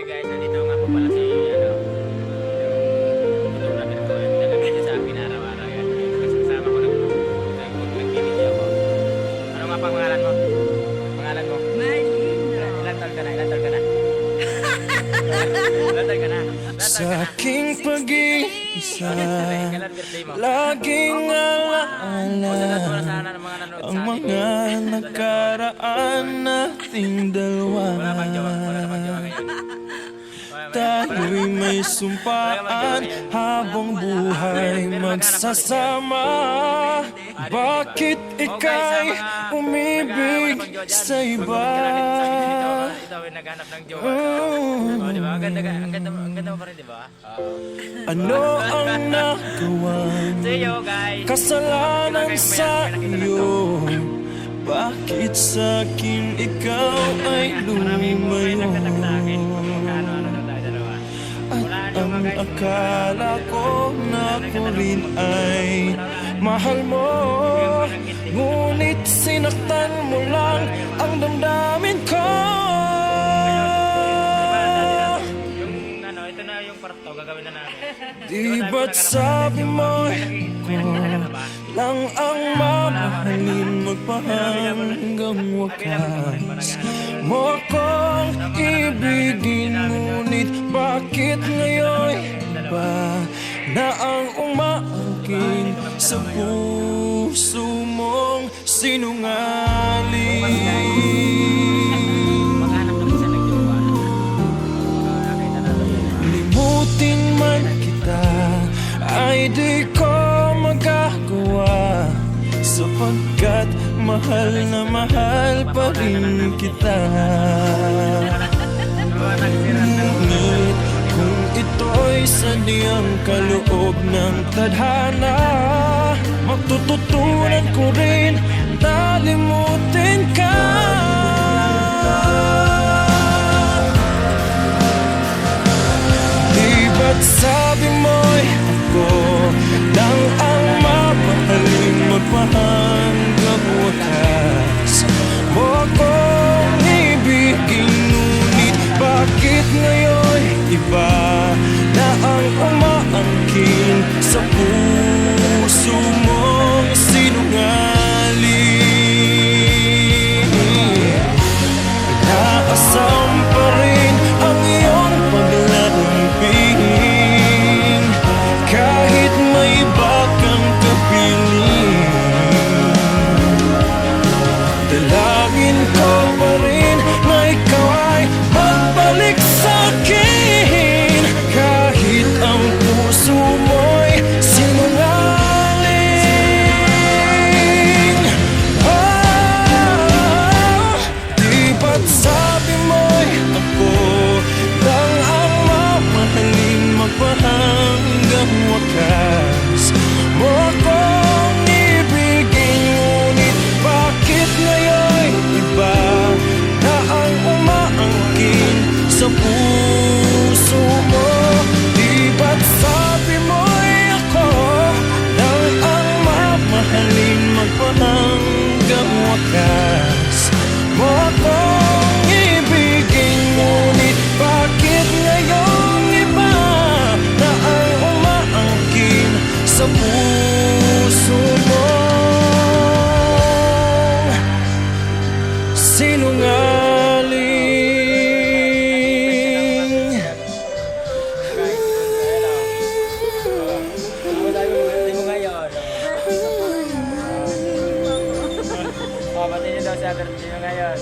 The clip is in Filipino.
Okay guys, nandito nga po pala si yung photographer ko yung taga-video sa akin araw-araw yan. Kasi kasama ko nagbibideo ako. Ano nga pang pangalan mo? Pangalan mo? Ilan taon ka na? Ilan taon ka na? Ilan taon ka na? Sa aking pag-iisa, Kailan birthday mo? laging Sunod mo na alaala sana ng mga nanood ang sa akin. mga nakaraan nating dalawa. Wala pang jowa. Wala na pang jowa ngayon. Tayo'y may sumpaan habang buhay magsasama. Bakit ika'y umibig sa iba? Ito ay naghanap ng jowa. Oh, di ba? Ang ganda mo pa rin, di ba? Ano ang nagawa? See you guys. Kasalanan sa iyo, bakit sa akin ikaw ay lumayo? At ang akala ko na ko rin ay mahal mo, ngunit sinaktan mo lang ang damdamin ko. Ito na yung part 2, gagawin na namin. Di ba't sabi mo lang ang mamahalin magpahanggang wakas mo akong ibigin, ngunit bakit ngayon ba na ang umaangkin sa puso mong sinungaling? Maghanap ng isa ng jowa. Nakita natin. Limutin man kita ay di ko magagawa, sapagkat mahal na mahal pa rin kita. Ngunit kung ito'y sadyang kaloob ng tadhana, matututunan ko rin na limutin ka. Di ba't sabi mo'y ako lang ang mamahalin magpahanggang wakas mo akong ibigin, ngunit bakit ngayon iba na ang umaangkin sa puso mong sinungaling? Inaasam pa rin ang iyong paglalambing, kahit may iba kang kapiling. Dalangin ko pa rin na ikaw ay magbalik sa'kin, kahit ang puso mo'y sinungaling. Oh, di ba't sabi mo'y ako lang ang mamahalin magpahanggang wakas mo akong ibigin, ngunit bakit ngayon iba na ang umaangkin sa puso mo? Di ba't sabi mo'y ako lang ang mamahalin magpahanggang wakas mo akong ibigin, ngunit bakit ngayon iba na ang umaangkin sa puso mo sinungaling? Birthday mo ngayon. Pati niyo daw sa birthday mo ngayon.